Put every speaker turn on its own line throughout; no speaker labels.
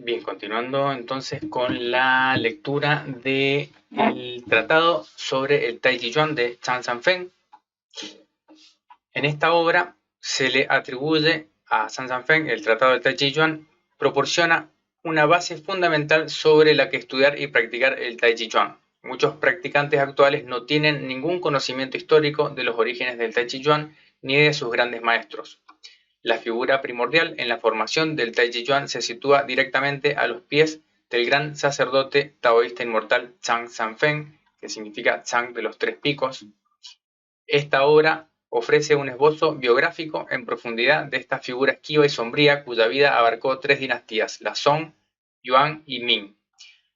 Bien, continuando entonces con la lectura del tratado sobre el Tai Chi Chuan de Chan San Feng. En esta obra se le atribuye a Chan San Feng el tratado del Tai Chi Chuan, proporciona una base fundamental sobre la que estudiar y practicar el Tai Chi Chuan. Muchos practicantes actuales no tienen ningún conocimiento histórico de los orígenes del Tai Chi Chuan ni de sus grandes maestros. La figura primordial en la formación del Tai Chi Chuan se sitúa directamente a los pies del gran sacerdote taoísta inmortal Chan San Feng, que significa Chang de los tres picos. Esta obra ofrece un esbozo biográfico en profundidad de esta figura esquiva y sombría cuya vida abarcó tres dinastías, la Song, Yuan y Ming.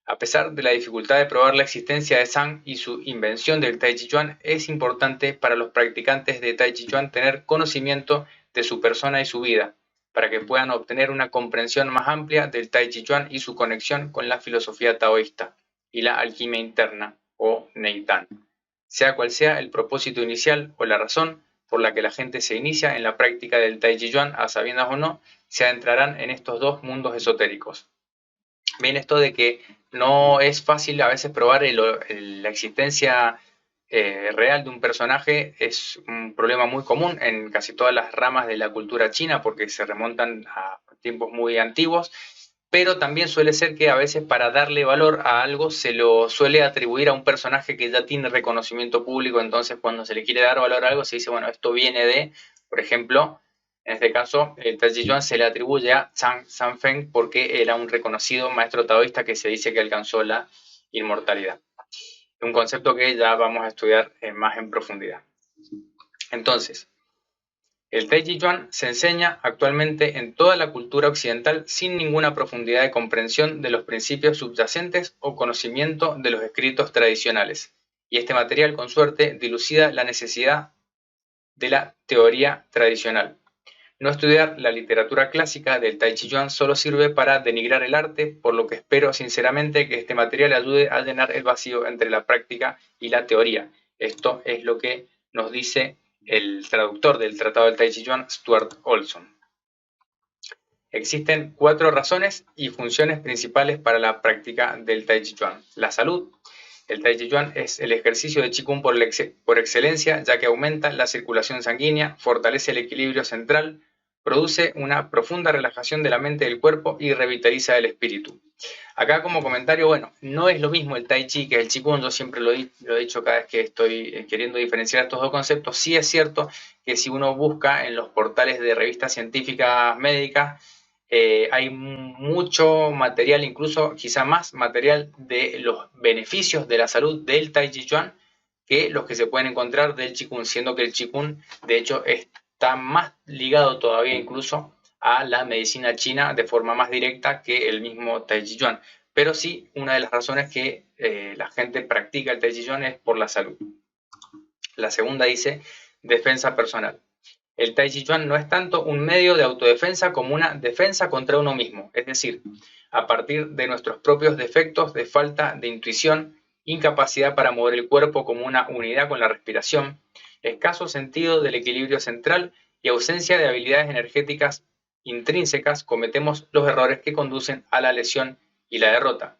A pesar de la dificultad de probar la existencia de Zhang y su invención del Tai Chi Chuan, es importante para los practicantes de Tai Chi Chuan tener conocimiento de su persona y su vida, para que puedan obtener una comprensión más amplia del Tai Chi Chuan y su conexión con la filosofía taoísta y la alquimia interna, o Neitan. Sea cual sea el propósito inicial o la razón por la que la gente se inicia en la práctica del Tai Chi Chuan, a sabiendas o no, se adentrarán en estos dos mundos esotéricos. Bien, esto de que no es fácil a veces probar la existencia real de un personaje es un problema muy común en casi todas las ramas de la cultura china porque se remontan a tiempos muy antiguos, pero también suele ser que a veces para darle valor a algo se lo suele atribuir a un personaje que ya tiene reconocimiento público, entonces cuando se le quiere dar valor a algo se dice, bueno, esto viene de, por ejemplo, en este caso, el Tai Chi Chuan se le atribuye a Chan San Feng porque era un reconocido maestro taoísta que se dice que alcanzó la inmortalidad. Un concepto que ya vamos a estudiar más en profundidad. Entonces, el Tai Chi Chuan se enseña actualmente en toda la cultura occidental sin ninguna profundidad de comprensión de los principios subyacentes o conocimiento de los escritos tradicionales. Y este material, con suerte, dilucida la necesidad de la teoría tradicional. No estudiar la literatura clásica del Tai Chi Chuan solo sirve para denigrar el arte, por lo que espero sinceramente que este material ayude a llenar el vacío entre la práctica y la teoría. Esto es lo que nos dice el traductor del Tratado del Tai Chi Chuan, Stuart Olson. Existen 4 razones y funciones principales para la práctica del Tai Chi Chuan. La salud. El Tai Chi Chuan es el ejercicio de Qigong por excelencia, ya que aumenta la circulación sanguínea, fortalece el equilibrio central, produce una profunda relajación de la mente y del cuerpo y revitaliza el espíritu. Acá como comentario, bueno, no es lo mismo el Tai Chi que el Qigong, yo siempre lo he dicho cada vez que estoy queriendo diferenciar estos dos conceptos. Sí es cierto que si uno busca en los portales de revistas científicas médicas, hay mucho material, incluso quizá más material de los beneficios de la salud del Tai Chi Chuan que los que se pueden encontrar del Qigong, siendo que el Qigong de hecho está más ligado todavía incluso a la medicina china de forma más directa que el mismo Tai Chi Chuan. Pero sí, una de las razones que la gente practica el Tai Chi Chuan es por la salud. La segunda dice defensa personal. El Tai Chi Chuan no es tanto un medio de autodefensa como una defensa contra uno mismo, es decir, a partir de nuestros propios defectos de falta de intuición, incapacidad para mover el cuerpo como una unidad con la respiración, escaso sentido del equilibrio central y ausencia de habilidades energéticas intrínsecas, cometemos los errores que conducen a la lesión y la derrota.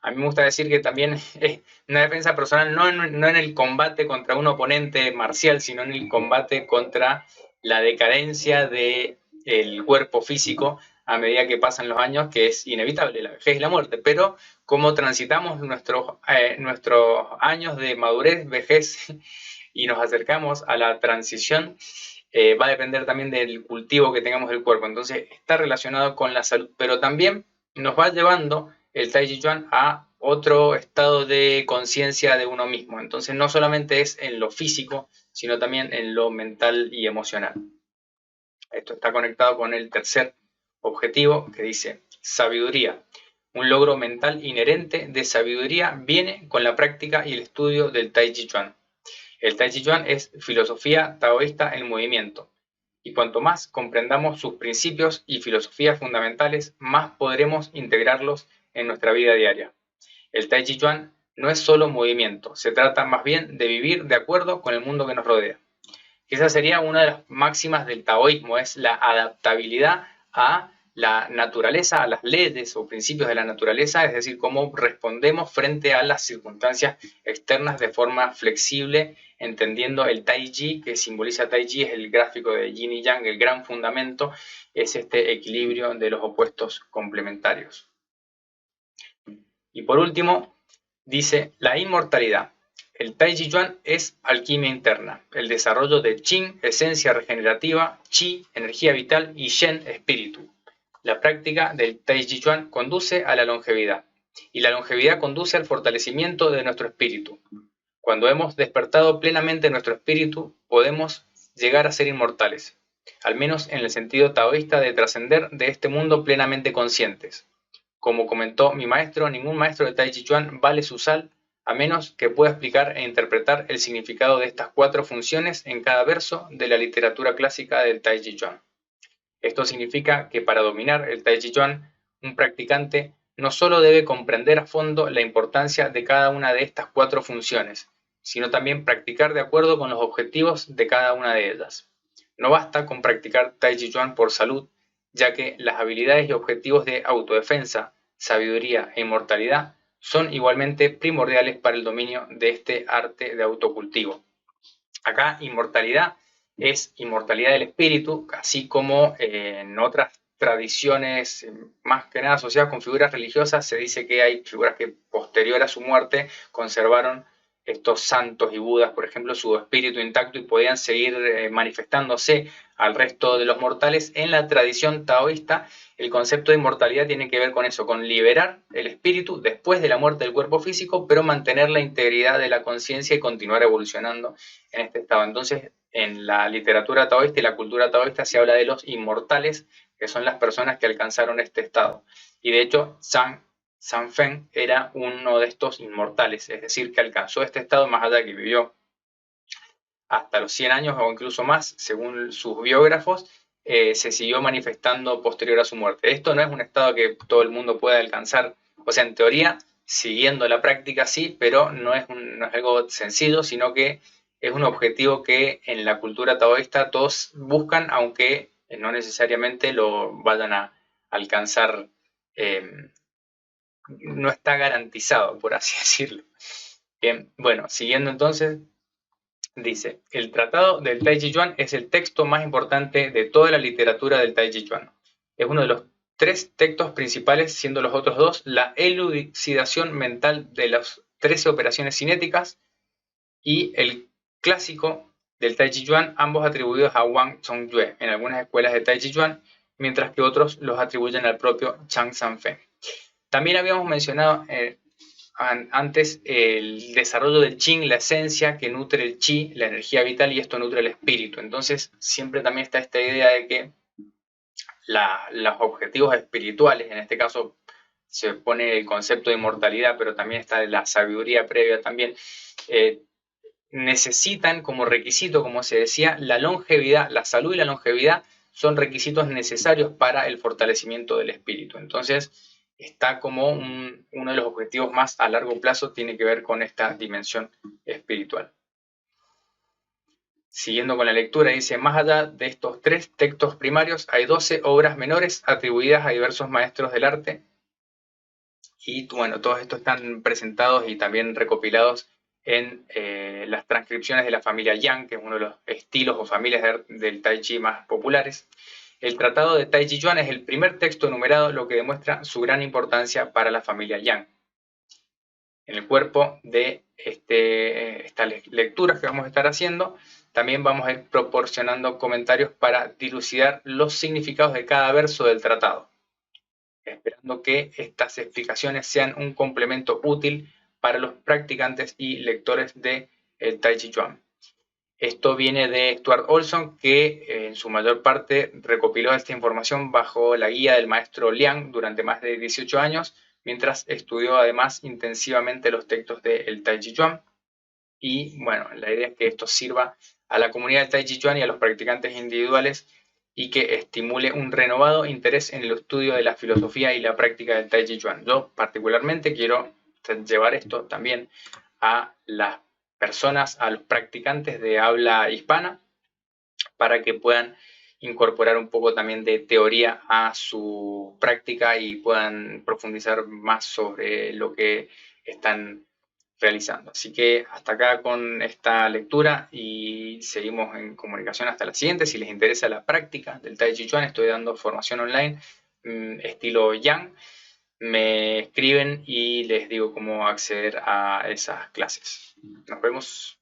A mí me gusta decir que también es una defensa personal no en el combate contra un oponente marcial, sino en el combate contra la decadencia del cuerpo físico a medida que pasan los años, que es inevitable, la vejez y la muerte. Pero cómo transitamos nuestros años de madurez, vejez y nos acercamos a la transición, va a depender también del cultivo que tengamos del cuerpo. Entonces está relacionado con la salud, pero también nos va llevando el Tai Chi Chuan a otro estado de conciencia de uno mismo. Entonces no solamente es en lo físico, sino también en lo mental y emocional. Esto está conectado con el tercer objetivo que dice sabiduría. Un logro mental inherente de sabiduría viene con la práctica y el estudio del Tai Chi Chuan. El Tai Chi Chuan es filosofía taoísta en movimiento. Y cuanto más comprendamos sus principios y filosofías fundamentales, más podremos integrarlos en nuestra vida diaria. El Tai Chi Chuan no es solo movimiento, se trata más bien de vivir de acuerdo con el mundo que nos rodea. Esa sería una de las máximas del taoísmo, es la adaptabilidad a la naturaleza, a las leyes o principios de la naturaleza, es decir, cómo respondemos frente a las circunstancias externas de forma flexible, entendiendo el Taiji, que simboliza Taiji, es el gráfico de Yin y Yang, el gran fundamento, es este equilibrio de los opuestos complementarios. Y por último, dice la inmortalidad. El Taiji Chuan es alquimia interna, el desarrollo de Qin, esencia regenerativa, Qi, energía vital, y Shen, espíritu. La práctica del Taiji Chuan conduce a la longevidad, y la longevidad conduce al fortalecimiento de nuestro espíritu. Cuando hemos despertado plenamente nuestro espíritu, podemos llegar a ser inmortales, al menos en el sentido taoísta de trascender de este mundo plenamente conscientes. Como comentó mi maestro, ningún maestro de Taiji Chuan vale su sal, a menos que pueda explicar e interpretar el significado de estas 4 funciones en cada verso de la literatura clásica del Taiji Chuan. Esto significa que para dominar el Taiji Chuan, un practicante no solo debe comprender a fondo la importancia de cada una de estas 4 funciones, sino también practicar de acuerdo con los objetivos de cada una de ellas. No basta con practicar Taiji Chuan por salud, ya que las habilidades y objetivos de autodefensa, sabiduría e inmortalidad son igualmente primordiales para el dominio de este arte de autocultivo. Acá inmortalidad es inmortalidad del espíritu, así como en otras tradiciones más que nada asociadas con figuras religiosas se dice que hay figuras que posterior a su muerte conservaron estos santos y budas, por ejemplo, su espíritu intacto y podían seguir manifestándose al resto de los mortales. En la tradición taoísta, el concepto de inmortalidad tiene que ver con eso, con liberar el espíritu después de la muerte del cuerpo físico, pero mantener la integridad de la conciencia y continuar evolucionando en este estado. Entonces, en la literatura taoísta y la cultura taoísta se habla de los inmortales, que son las personas que alcanzaron este estado. Y de hecho, San Feng era uno de estos inmortales, es decir, que alcanzó este estado más allá, que vivió hasta los 100 años o incluso más, según sus biógrafos, se siguió manifestando posterior a su muerte. Esto no es un estado que todo el mundo pueda alcanzar, o sea, en teoría, siguiendo la práctica sí, pero no es algo sencillo, sino que es un objetivo que en la cultura taoísta todos buscan, aunque no necesariamente lo vayan a alcanzar. No está garantizado, por así decirlo. Bien, bueno, siguiendo entonces, dice, el Tratado del Taiji Chuan es el texto más importante de toda la literatura del Taiji Chuan. Es uno de los 3 textos principales, siendo los otros 2 la elucidación mental de las 13 operaciones cinéticas y el clásico del Taiji Chuan, ambos atribuidos a Wang Chongyue en algunas escuelas de Taiji Chuan, mientras que otros los atribuyen al propio Chang Sanfen. También habíamos mencionado antes el desarrollo del Qin, la esencia que nutre el Qi, la energía vital, y esto nutre el espíritu. Entonces siempre también está esta idea de que los objetivos espirituales, en este caso se pone el concepto de inmortalidad, pero también está la sabiduría previa también, necesitan como requisito, como se decía, la longevidad, la salud y la longevidad son requisitos necesarios para el fortalecimiento del espíritu. Entonces, está como uno de los objetivos más a largo plazo, tiene que ver con esta dimensión espiritual. Siguiendo con la lectura, dice, más allá de estos 3 textos primarios, hay 12 obras menores atribuidas a diversos maestros del arte. Y bueno, todos estos están presentados y también recopilados en las transcripciones de la familia Yang, que es uno de los estilos o familias del Tai Chi más populares. El Tratado de Taiji Chuan es el primer texto numerado, lo que demuestra su gran importancia para la familia Yang. En el cuerpo de estas lecturas que vamos a estar haciendo, también vamos a ir proporcionando comentarios para dilucidar los significados de cada verso del tratado, esperando que estas explicaciones sean un complemento útil para los practicantes y lectores de Taiji Chuan. Esto viene de Stuart Olson, que en su mayor parte recopiló esta información bajo la guía del maestro Liang durante más de 18 años, mientras estudió además intensivamente los textos del Taiji Chuan. Y bueno, la idea es que esto sirva a la comunidad del Taiji Chuan y a los practicantes individuales y que estimule un renovado interés en el estudio de la filosofía y la práctica del Taiji Chuan. Yo particularmente quiero llevar esto también a las personas, a los practicantes de habla hispana, para que puedan incorporar un poco también de teoría a su práctica y puedan profundizar más sobre lo que están realizando. Así que hasta acá con esta lectura y seguimos en comunicación hasta la siguiente. Si les interesa la práctica del Tai Chi Chuan, estoy dando formación online estilo Yang. Me escriben y les digo cómo acceder a esas clases. Nos vemos.